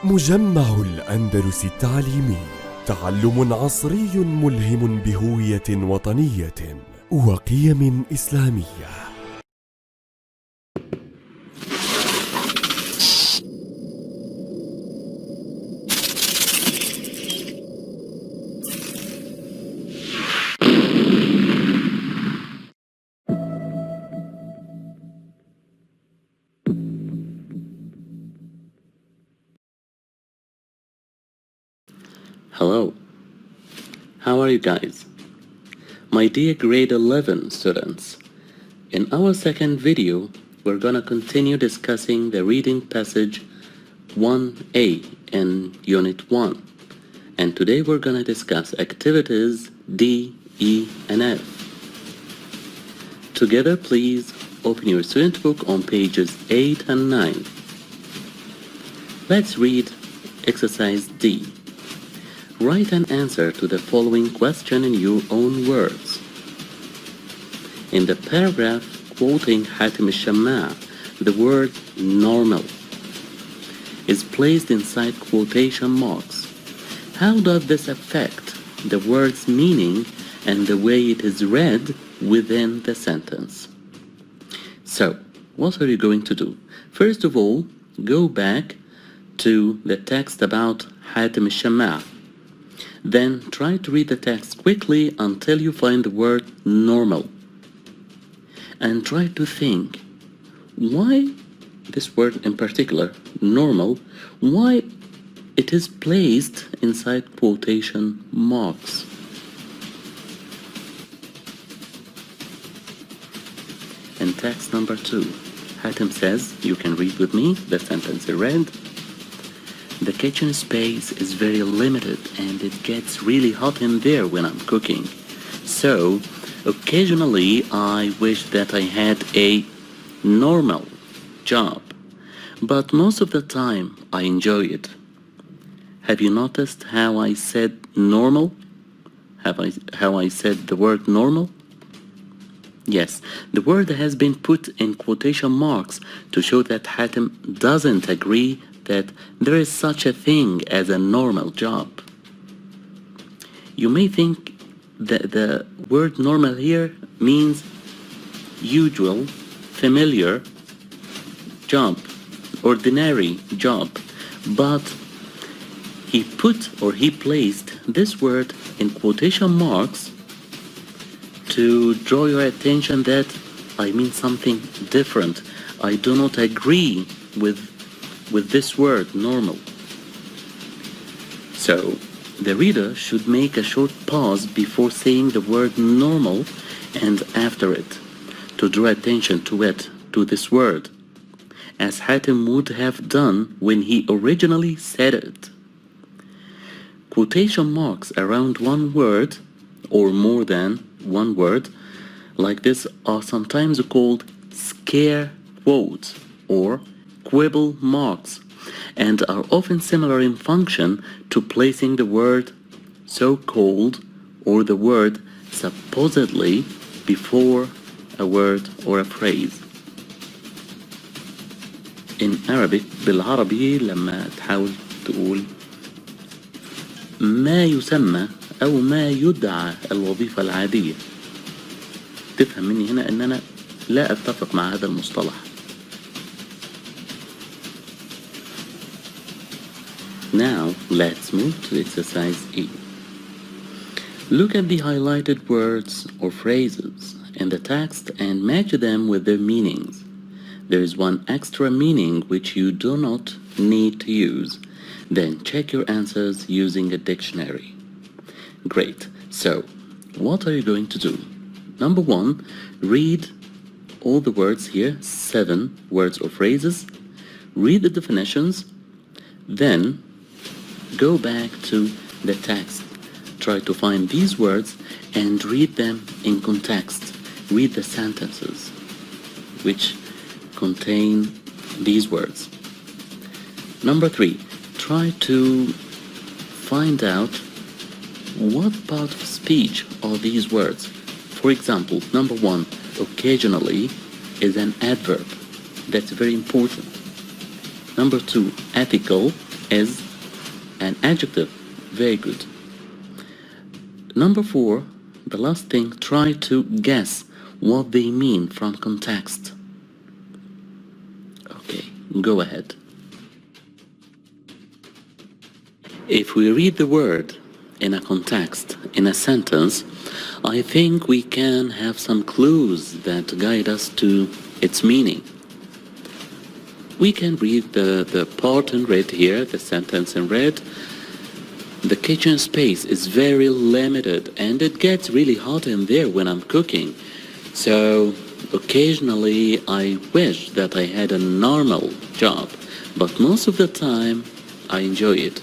مجمع الأندلس التعليمي، تعلم عصري ملهم بهوية وطنية وقيم إسلامية. Hello, how are you guys? My dear grade 11 students, in our second video, we're gonna continue discussing the reading passage 1A in Unit 1. And today we're gonna discuss activities D, E, and F. Together, please open your student book on pages 8 and 9. Let's read exercise D. Write an answer to the following question in your own words. In the paragraph quoting Hatim al-Shamma, the word normal is placed inside quotation marks. How does this affect the word's meaning and the way it is read within the sentence? So, what are you going to do? First of all, go back to the text about Hatim al-Shamma. Then try to read the text quickly until you find the word normal. And try to think why this word in particular, normal, why it is placed inside quotation marks. In text number 2, Hatim says, you can read with me, the sentence is read. The kitchen space is very limited and it gets really hot in there when I'm cooking. So, occasionally I wish that I had a normal job, but most of the time I enjoy it. Have you noticed how I said normal? How I said the word normal? Yes, the word has been put in quotation marks to show that Hatim doesn't agree that there is such a thing as a normal job. You may think that the word normal here means usual, familiar job, ordinary job, but he placed this word in quotation marks to draw your attention that I mean something different. I do not agree with this word, normal. So, the reader should make a short pause before saying the word normal and after it, to draw attention to this word, as Hatim would have done when he originally said it. Quotation marks around one word, or more than one word, like this are sometimes called scare quotes or quibble marks, and are often similar in function to placing the word so-called or the word supposedly before a word or a phrase. In Arabic, بالعربي لما تحاول تقول ما يسمى أو ما يدعى الوظيفة العادية، تفهم مني هنا أن أنا لا أتفق مع هذا المصطلح. Now, let's move to exercise E. Look at the highlighted words or phrases in the text and match them with their meanings. There is one extra meaning which you do not need to use. Then check your answers using a dictionary. Great. So, what are you going to do? Number 1, read all the words here, 7 words or phrases. Read the definitions. Then, go back to the text. Try to find these words and read them in context. Read the sentences which contain these words. Number 3, try to find out what part of speech are these words. For example, number 1, occasionally is an adverb. That's very important. Number 2, ethical is an adjective. Very good. Number 4, the last thing, try to guess what they mean from context. Okay, go ahead. If we read the word in a context, in a sentence, I think we can have some clues that guide us to its meaning. We can read the part in red here, the sentence in red. The kitchen space is very limited and it gets really hot in there when I'm cooking. So occasionally I wish that I had a normal job, but most of the time I enjoy it.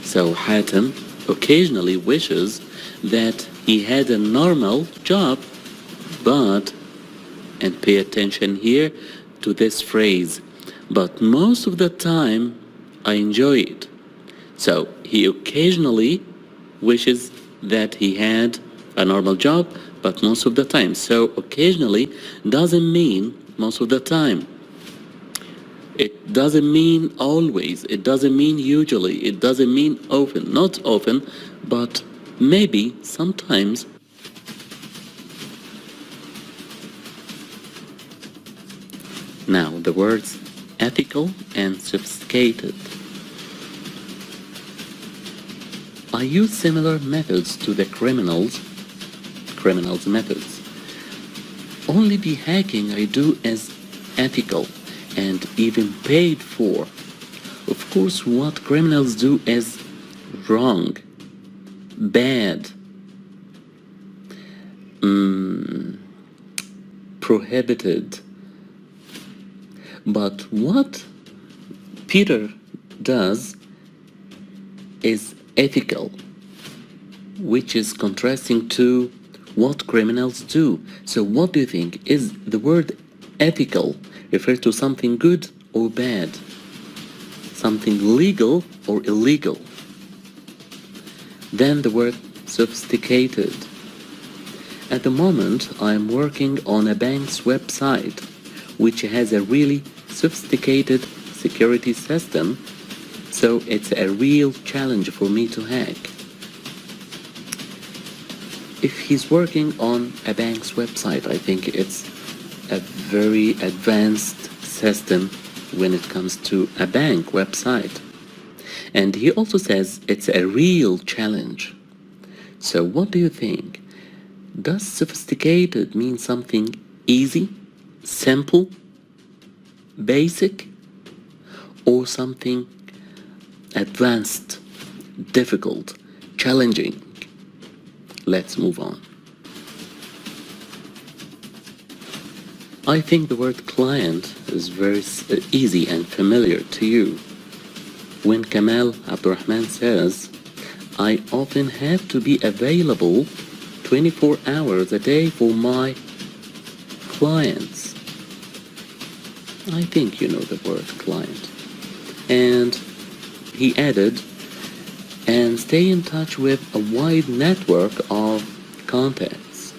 So Hatem occasionally wishes that he had a normal job, but, and pay attention here to this phrase, but most of the time I enjoy it. So he occasionally wishes that he had a normal job, but most of the time. So occasionally doesn't mean most of the time. It doesn't mean always. It doesn't mean usually. It doesn't mean often. Not often, but maybe sometimes. Now the words ethical and sophisticated. I use similar methods to the criminals' methods. Only the hacking I do is ethical and even paid for. Of course, what criminals do is wrong, bad, prohibited. But what Peter does is ethical, which is contrasting to what criminals do. So what do you think? Is the word ethical refer to something good or bad? Something legal or illegal? Then the word sophisticated. At the moment, I'm working on a bank's website, which has a really sophisticated security system, so it's a real challenge for me to hack. If he's working on a bank's website, I think it's a very advanced system when it comes to a bank website. And he also says it's a real challenge. So what do you think? Does sophisticated mean something easy, simple, basic, or something advanced, difficult, challenging? Let's move on. I think the word client is very easy and familiar to you. When Kamal Abdurrahman says, I often have to be available 24 hours a day for my clients. I think you know the word client. And he added, and stay in touch with a wide network of contacts.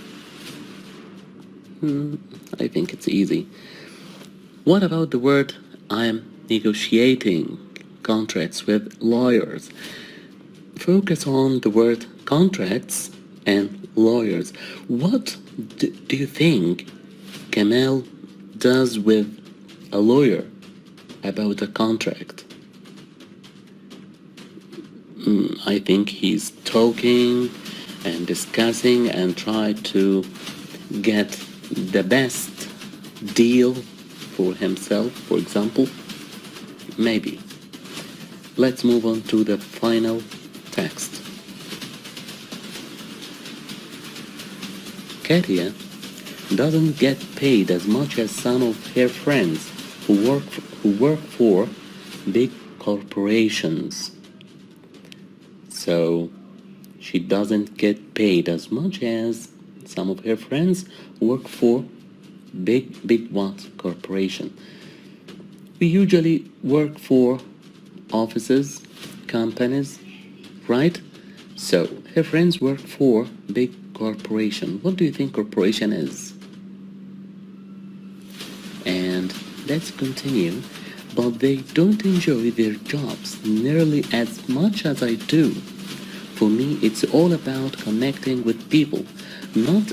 I think it's easy. What about the word I'm negotiating contracts with lawyers? Focus on the word contracts and lawyers. What do you think Kamal does with a lawyer about a contract? I think he's talking and discussing and try to get the best deal for himself, for example. Maybe. Let's move on to the final text. Katia doesn't get paid as much as some of her friends who work for big corporations. So she doesn't get paid as much as some of her friends who work for big what corporation. We usually work for offices, companies, right? So her friends work for big corporation. What do you think corporation is? And let's continue. but they don't enjoy their jobs nearly as much as I do. For me, it's all about connecting with people, not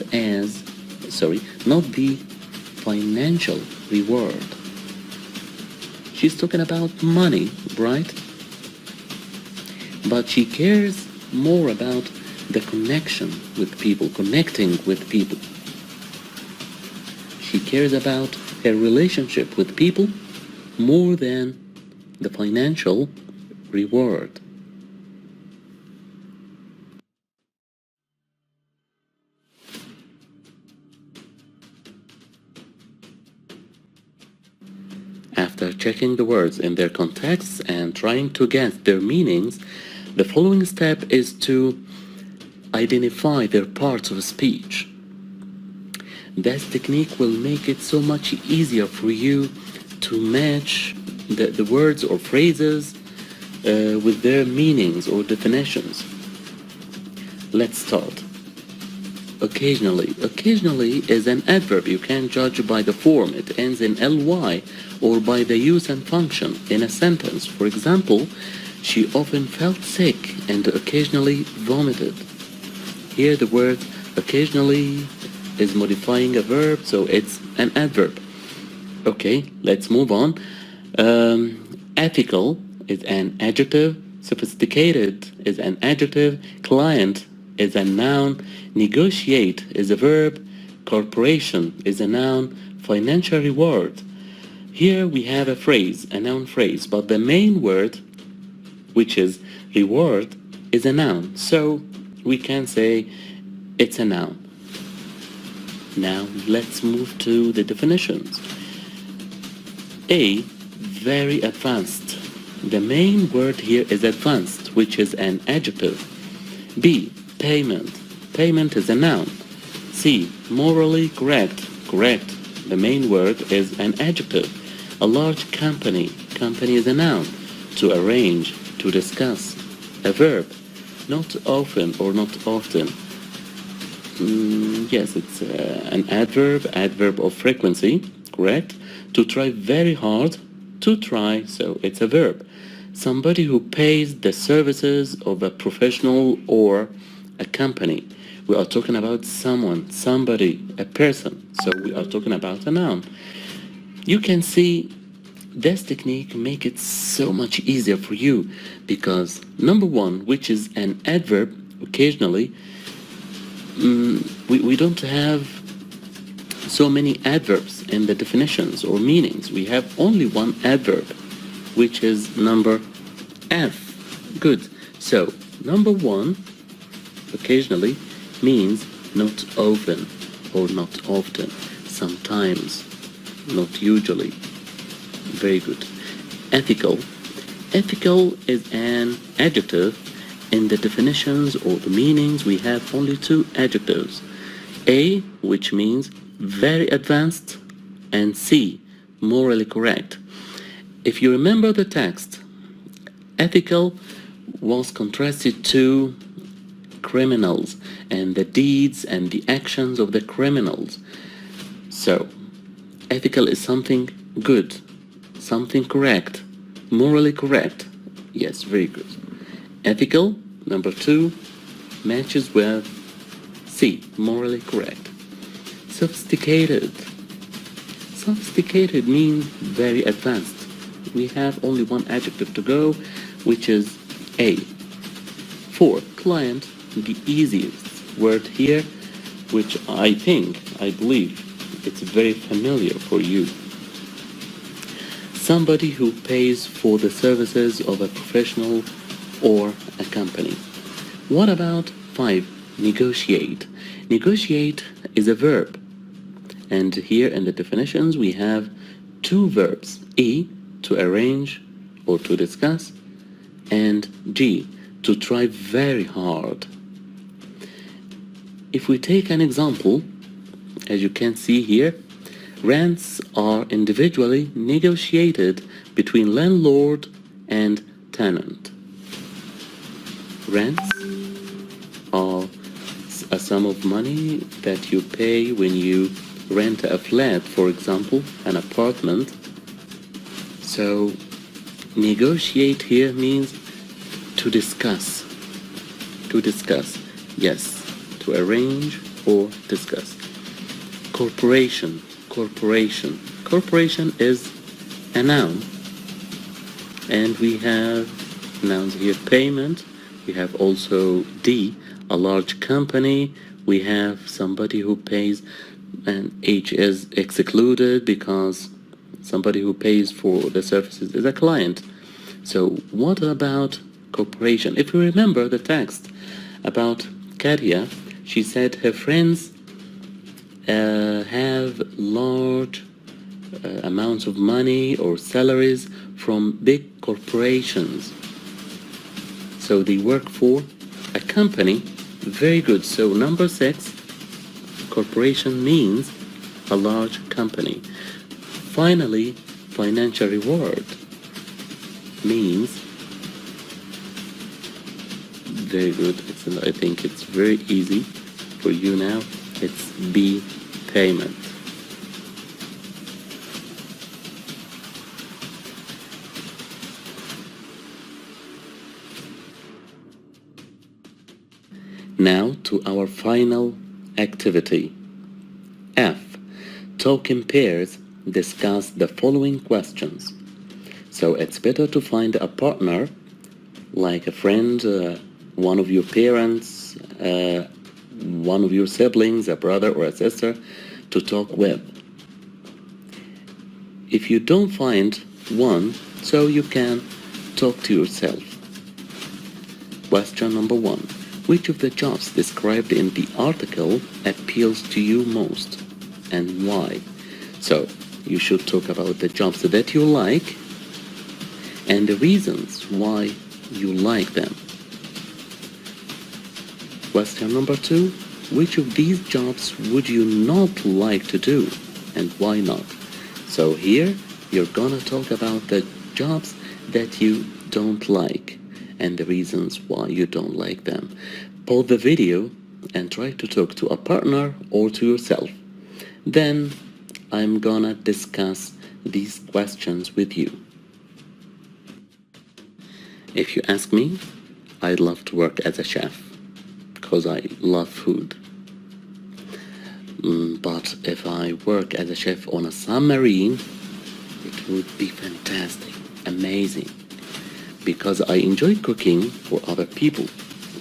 not the financial reward. She's talking about money, right? But she cares more about the connection with people, connecting with people. She cares about her relationship with people more than the financial reward. After checking the words in their contexts and trying to guess their meanings, the following step is to identify their parts of speech. This technique will make it so much easier for you to match the words or phrases with their meanings or definitions. Let's start. Occasionally. Occasionally is an adverb. You can judge by the form. It ends in ly or by the use and function in a sentence. For example, she often felt sick and occasionally vomited. Here the word occasionally is modifying a verb, so it's an adverb. Okay, let's move on. Ethical is an adjective. Sophisticated is an adjective. Client is a noun. Negotiate is a verb. Corporation is a noun. Financial reward. Here we have a phrase, a noun phrase, but the main word, which is reward, is a noun. So we can say it's a noun. Now let's move to the definitions. A, very advanced. The main word here is advanced, which is an adjective. B, payment. Payment is a noun. C, morally correct. Correct. The main word is an adjective. A large company. Company is a noun. To arrange, to discuss. A verb. Not often or not often. Yes, it's an adverb of frequency. Correct. To try very hard. To try, so it's a verb. Somebody who pays the services of a professional or a company. We are talking about someone, somebody, a person. So we are talking about a noun. You can see this technique make it so much easier for you because number one, which is an adverb, occasionally, we don't have so many adverbs in the definitions or meanings. We have only one adverb, which is number F. Good. So number one, occasionally, means not often or not often, sometimes, not usually. Very good. Ethical. Ethical is an adjective. In the definitions or the meanings, we have only two adjectives. A, which means very advanced, and C, morally correct. If you remember the text, ethical was contrasted to criminals and the deeds and the actions of the criminals. So, ethical is something good, something correct, morally correct. Yes, very good. Ethical, number two, matches with C, morally correct. Sophisticated. Sophisticated means very advanced. We have only one adjective to go, which is A. For client, the easiest word here, which I believe, it's very familiar for you. Somebody who pays for the services of a professional or a company. What about 5? Negotiate. Negotiate is a verb. And here in the definitions we have two verbs. E, to arrange or to discuss, and G, to try very hard. If we take an example, as you can see here, rents are individually negotiated between landlord and tenant. Rents are a sum of money that you pay when you rent a flat, for example, an apartment. So negotiate here means to discuss. To discuss. Yes. To arrange or discuss. Corporation. Corporation. Corporation is a noun. And we have nouns here. Payment. We have also D, a large company. We have somebody who pays, and H is excluded because somebody who pays for the services is a client. So what about corporation? If you remember the text about Katia, she said her friends have large amounts of money or salaries from big corporations. So they work for a company. Very good. So number 6, corporation means a large company. Finally, financial reward means, very good. I think it's very easy for you now. It's B, payment. Now to our final activity. F. Talk in pairs. Discuss the following questions. So it's better to find a partner, like a friend, one of your parents, one of your siblings, a brother or a sister, to talk with. If you don't find one, so you can talk to yourself. Question number 1. Which of the jobs described in the article appeals to you most, and why? So you should talk about the jobs that you like and the reasons why you like them. Question number 2. Which of these jobs would you not like to do, and why not? So here you're gonna talk about the jobs that you don't like and the reasons why you don't like them. Pause the video and try to talk to a partner or to yourself. Then I'm gonna discuss these questions with you. If you ask me, I'd love to work as a chef because I love food. But if I work as a chef on a submarine, it would be fantastic, amazing, because I enjoy cooking for other people.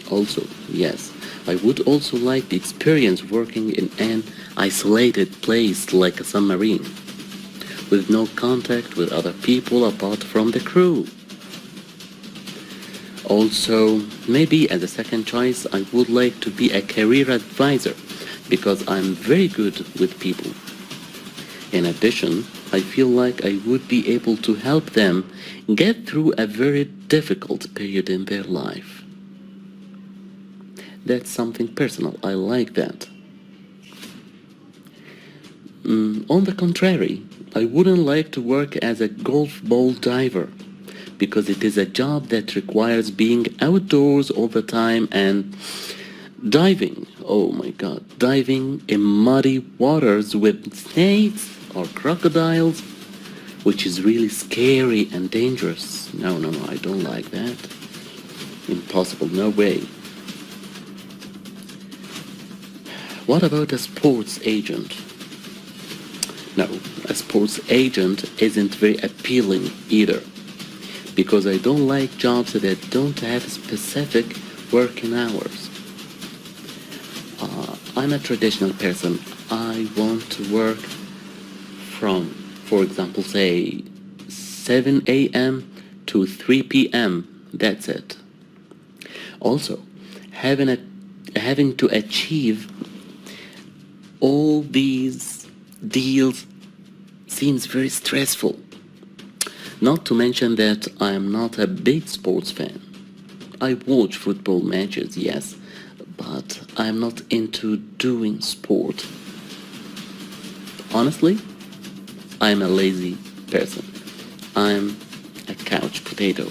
Also, yes, I would also like the experience working in an isolated place like a submarine, with no contact with other people apart from the crew. Also, maybe as a second choice, I would like to be a career advisor because I'm very good with people. In addition, I feel like I would be able to help them get through a very difficult period in their life. That's something personal. I like that. On the contrary, I wouldn't like to work as a golf ball diver because it is a job that requires being outdoors all the time and diving. Oh my God, diving in muddy waters with snakes or crocodiles, which is really scary and dangerous. No, I don't like that. Impossible, no way. What about a sports agent? No, a sports agent isn't very appealing either, because I don't like jobs that don't have specific working hours. I'm a traditional person. I want to work from, for example, say 7 a.m. to 3 p.m. That's it. Also, having to achieve all these deals seems very stressful. Not to mention that I'm not a big sports fan. I watch football matches, yes, but I'm not into doing sport. Honestly, I'm a lazy person. I'm a couch potato.